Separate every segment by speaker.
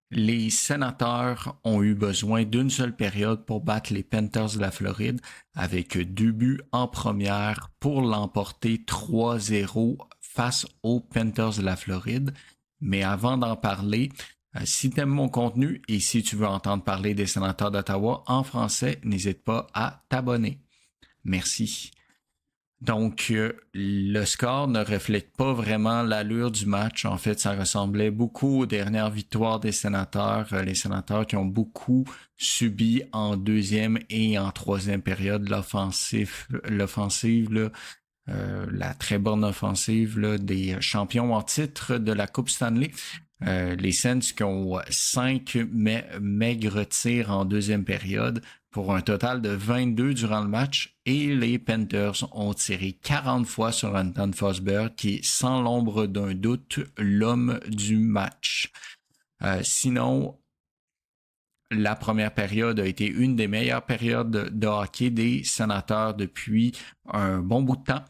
Speaker 1: Les Sénateurs ont eu besoin d'une seule période pour battre les Panthers de la Floride avec 2 buts en première pour l'emporter 3-0 face aux Panthers de la Floride. Mais avant d'en parler, si tu aimes mon contenu et si tu veux entendre parler des Sénateurs d'Ottawa en français, n'hésite pas à t'abonner. Merci. Donc, le score ne reflète pas vraiment l'allure du match. En fait, ça ressemblait beaucoup aux dernières victoires des Sénateurs. Les Sénateurs qui ont beaucoup subi en deuxième et en troisième période l'offensive, là, la très bonne offensive là, des champions en titre de la Coupe Stanley. Les Sens qui ont 5 maigres tirs en deuxième période pour un total de 22 durant le match et les Panthers ont tiré 40 fois sur Anton Forsberg qui est sans l'ombre d'un doute l'homme du match. Sinon, la première période a été une des meilleures périodes de hockey des Sénateurs depuis un bon bout de temps.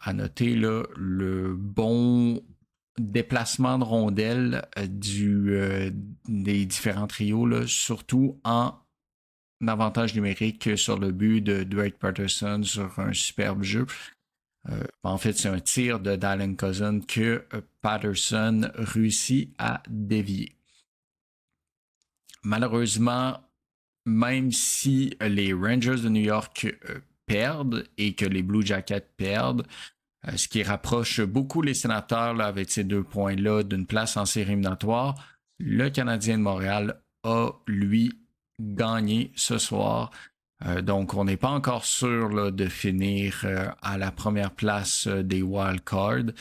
Speaker 1: À noter là, le bon déplacement de rondelles des différents trios, là, surtout en avantage numérique sur le but de Drake Patterson sur un superbe jeu. En fait, c'est un tir de Dylan Cousin que Patterson réussit à dévier. Malheureusement, même si les Rangers de New York perdent et que les Blue Jackets perdent, ce qui rapproche beaucoup les Sénateurs là, avec ces 2 points-là d'une place en série éliminatoire, le Canadien de Montréal a, lui, gagné ce soir. Donc, on n'est pas encore sûr là, de finir à la première place des wild cards,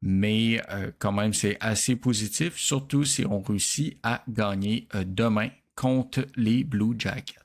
Speaker 1: mais quand même, c'est assez positif, surtout si on réussit à gagner demain contre les Blue Jackets.